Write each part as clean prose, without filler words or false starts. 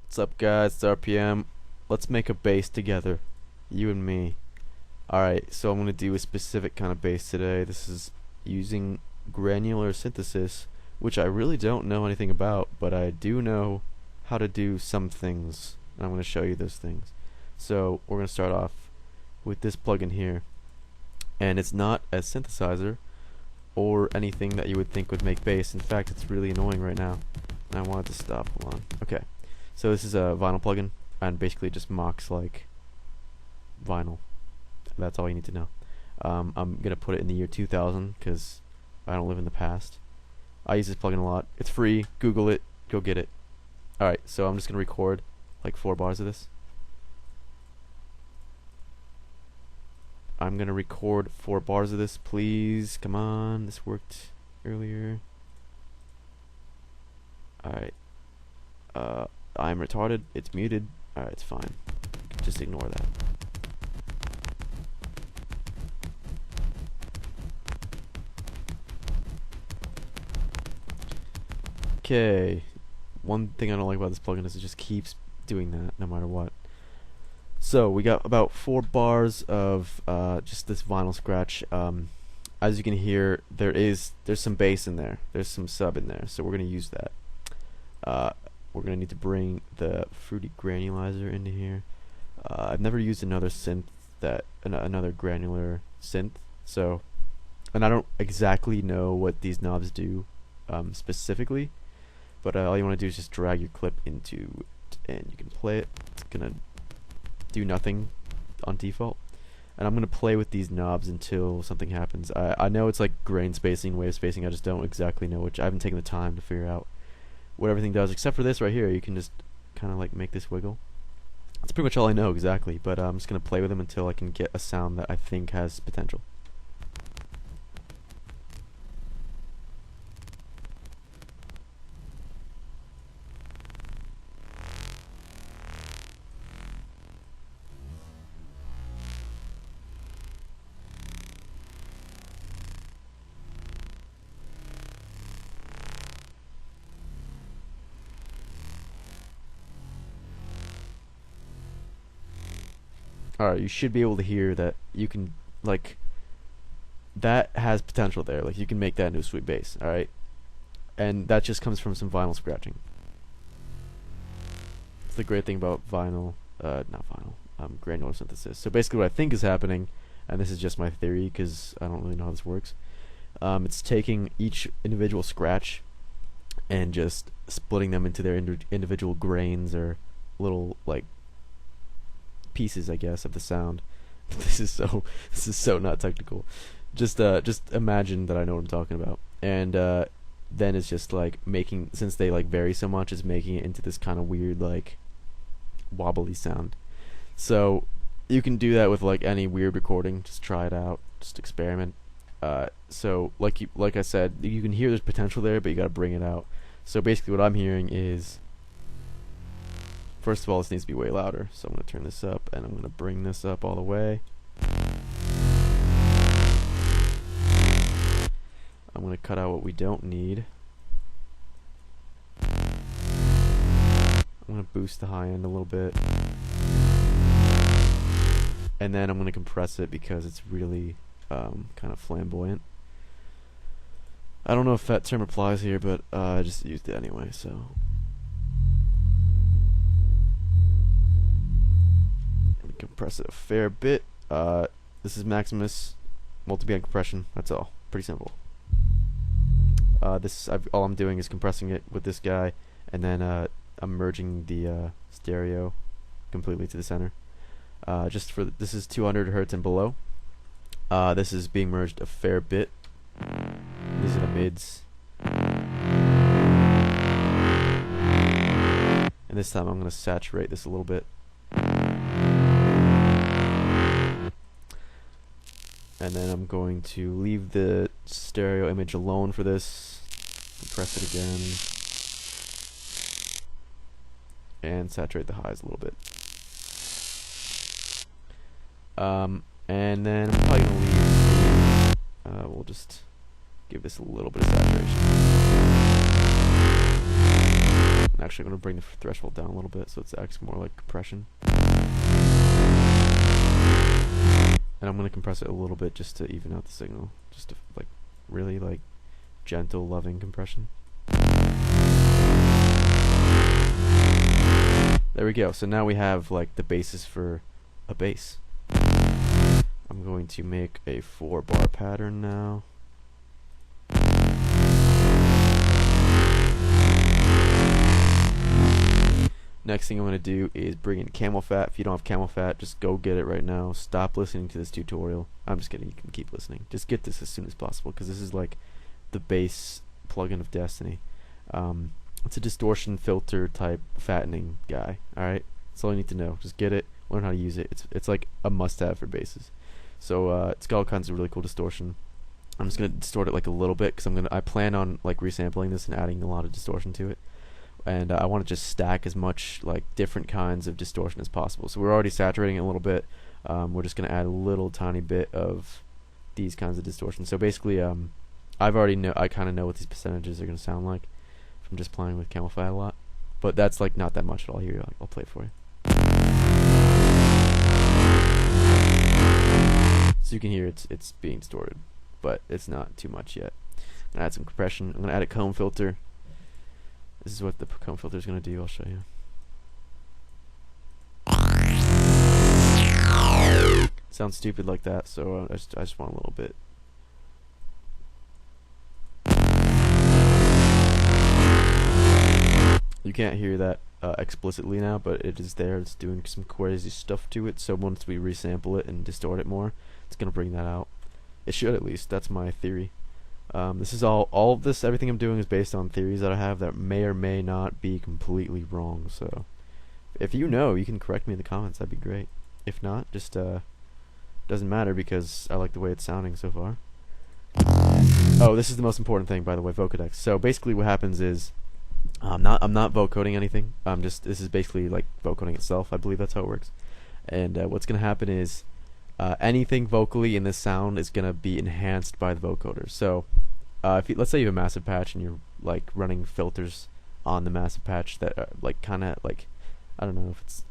What's up, guys? It's RPM. Let's make a bass together, you and me. Alright, so I'm gonna do a specific kind of bass today. This is using granular synthesis, which I really don't know anything about, but I do know how to do some things, and I'm gonna show you those things. So we're gonna start off with this plugin here, and it's not a synthesizer or anything that you would think would make bass. In fact, it's really annoying right now. I want it to stop. Hold on. Okay. So this is a vinyl plugin, and basically just mocks like vinyl. That's all you need to know. I'm gonna put it in the year 2000 because I don't live in the past. I use this plugin a lot. It's free. Google it. Go get it. Alright, so I'm just gonna record like 4 bars of this. I'm gonna record 4 bars of this, please. Come on, this worked earlier. Alright. I'm retarded. It's muted. Alright, it's fine. Just ignore that. Okay. One thing I don't like about this plugin is it just keeps doing that no matter what. So we got about 4 bars of just this vinyl scratch. As you can hear, there's some bass in there. There's some sub in there, so we're gonna use that. We're gonna need to bring the fruity granulizer into here. I've never used another synth another granular synth, so, and I don't exactly know what these knobs do specifically, but all you want to do is just drag your clip into it, and you can play it. It's gonna do nothing on default, and I'm gonna play with these knobs until something happens. I know it's like grain spacing, wave spacing. I just don't exactly know which. I haven't taken the time to figure out what everything does, except for this right here. You can just kind of like make this wiggle. That's pretty much all I know exactly, but I'm just gonna play with them until I can get a sound that I think has potential. Alright, you should be able to hear that you can, like, that has potential there. Like, you can make that into a sweet bass, alright? And that just comes from some vinyl scratching. It's the great thing about granular synthesis. So basically what I think is happening, and this is just my theory because I don't really know how this works, it's taking each individual scratch and just splitting them into their individual grains or little, like, pieces, I guess, of the sound. This is so not technical. Just imagine that I know what I'm talking about. And then it's just like making, since they like vary so much, it's making it into this kind of weird like wobbly sound. So you can do that with like any weird recording. Just try it out. Just experiment. So like I said, you can hear there's potential there, but you gotta bring it out. So basically what I'm hearing is, first of all, this needs to be way louder, so I'm going to turn this up, and I'm going to bring this up all the way. I'm going to cut out what we don't need. I'm going to boost the high end a little bit. And then I'm going to compress it because it's really kind of flamboyant. I don't know if that term applies here, but I just used it anyway, so. Compress it a fair bit. This is Maximus multi-band compression. That's all. Pretty simple. All I'm doing is compressing it with this guy, and then I'm merging the stereo completely to the center. This is 200 hertz and below. This is being merged a fair bit. These are the mids. And this time I'm going to saturate this a little bit. And then I'm going to leave the stereo image alone for this, compress it again, and saturate the highs a little bit. And then I'm probably going to leave, we'll just give this a little bit of saturation. Actually, I'm going to bring the threshold down a little bit so it acts more like compression. And I'm going to compress it a little bit just to even out the signal. Just to, like, really, like, gentle, loving compression. There we go. So now we have, like, the basis for a bass. I'm going to make a 4-bar pattern now. Next thing I'm going to do is bring in camel fat. If you don't have camel fat, just go get it right now. Stop listening to this tutorial. I'm just kidding, you can keep listening. Just get this as soon as possible, because this is like the bass plugin of destiny. It's a distortion filter type fattening guy. Alright? That's all you need to know. Just get it, learn how to use it. It's like a must-have for basses. So it's got all kinds of really cool distortion. I'm just going to distort it like a little bit, because I plan on like resampling this and adding a lot of distortion to it. And I want to just stack as much like different kinds of distortion as possible. So we're already saturating it a little bit. We're just going to add a little tiny bit of these kinds of distortion. So basically, I kind of know what these percentages are going to sound like from just playing with camel fat a lot. But that's like not that much at all. Here, I'll play it for you. So you can hear it's being distorted, but it's not too much yet. I'm going to add some compression. I'm going to add a comb filter. This is what the comb filter is going to do. I'll show you. Sounds stupid like that, so I just want a little bit. You can't hear that explicitly now, but it is there. It's doing some crazy stuff to it, so once we resample it and distort it more, it's going to bring that out. It should, at least. That's my theory. This is all of this, everything I'm doing is based on theories that I have that may or may not be completely wrong. So if you know, you can correct me in the comments. That'd be great. If not, just doesn't matter, because I like the way it's sounding so far. Oh, this is the most important thing, by the way, vocodex. So basically what happens is I'm not vocoding anything. This is basically like vocoding itself. I believe that's how it works. And what's gonna happen is anything vocally in this sound is gonna be enhanced by the vocoder. So let's say you have a massive patch and you're like running filters on the massive patch that are like kind of like, I don't know if it's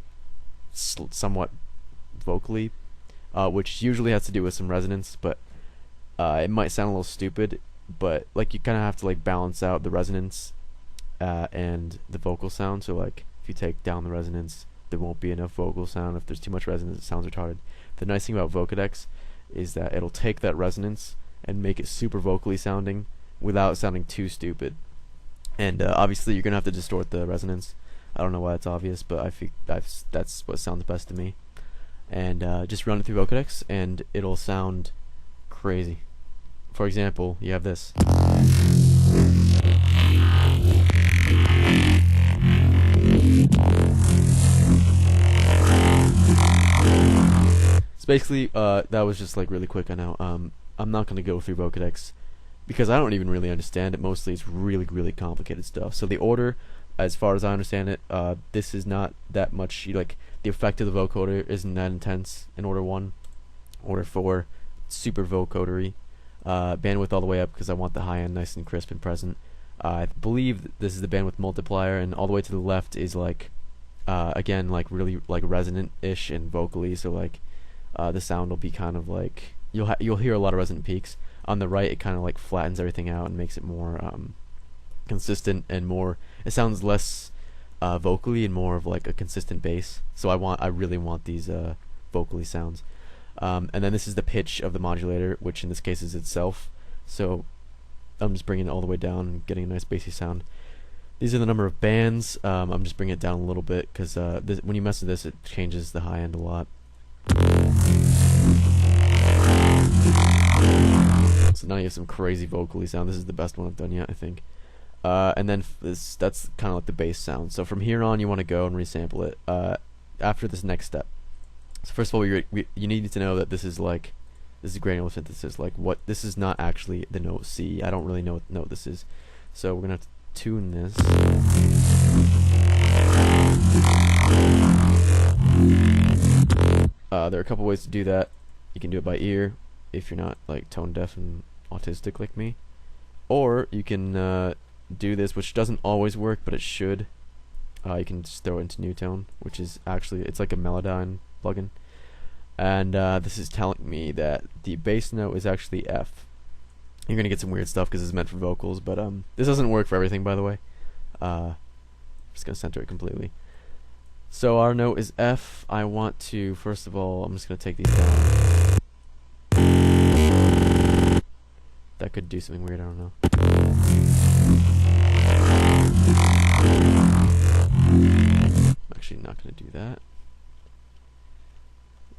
somewhat vocally, which usually has to do with some resonance, but it might sound a little stupid, but like you kind of have to like balance out the resonance and the vocal sound. So like if you take down the resonance, there won't be enough vocal sound. If there's too much resonance, it sounds retarded. The nice thing about vocodex is that it'll take that resonance and make it super vocally sounding without sounding too stupid. And obviously you're gonna have to distort the resonance. I don't know why that's obvious, but I think that's what sounds best to me. And just run it through vocodex and it'll sound crazy. For example, you have this. So basically, that was just like really quick. I know. I'm not gonna go through vocodex because I don't even really understand it. Mostly, it's really complicated stuff. So the order, as far as I understand it, this is not that much. Like the effect of the vocoder isn't that intense in order 1. Order 4, super vocodery. Bandwidth all the way up because I want the high end nice and crisp and present. I believe this is the bandwidth multiplier, and all the way to the left is like, again, like really like resonant-ish and vocally. So like, the sound will be kind of like you'll hear a lot of resonant peaks. On the right, it kind of like flattens everything out and makes it more consistent and more. It sounds less vocally and more of like a consistent bass. So I really want these vocally sounds. And then this is the pitch of the modulator, which in this case is itself. So I'm just bringing it all the way down and getting a nice bassy sound. These are the number of bands. I'm just bringing it down a little bit because when you mess with this, it changes the high end a lot. So now you have some crazy vocally sound. This is the best one I've done yet, I think. And then that's kind of like the bass sound. So from here on, you want to go and resample it after this next step. So first of all, you need to know that this is granular synthesis. Like this is not actually the note C. I don't really know what note this is. So we're gonna have to tune this. There are a couple ways to do that. You can do it by ear if you're not like tone deaf and autistic like me, or you can do this, which doesn't always work, but it should. You can just throw it into new tone, which is actually, it's like a Melodyne plugin. And this is telling me that the bass note is actually F. You're gonna get some weird stuff because it's meant for vocals, but this doesn't work for everything, by the way. I'm just gonna center it completely. So our note is F. I want to, first of all, I'm just gonna take these down. That could do something weird, I don't know. I'm actually not gonna do that.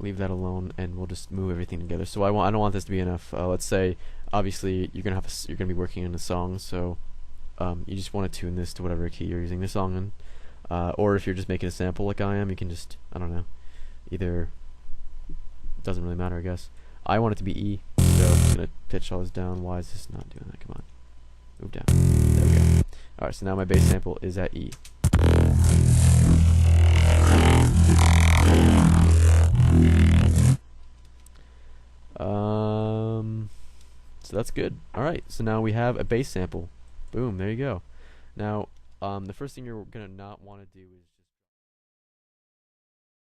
Leave that alone, and we'll just move everything together. So I don't want this to be an F. Let's say, obviously, you're gonna be working in a song, so you just want to tune this to whatever key you're using the song in. Or if you're just making a sample like I am, you can just, I don't know, either, doesn't really matter, I guess. I want it to be E, so I'm just gonna pitch all this down. Why is this not doing that? Come on, move down. There we go. Alright, so now my bass sample is at E. So that's good. Alright, so now we have a bass sample. Boom, there you go. Now, the first thing you're gonna not want to do is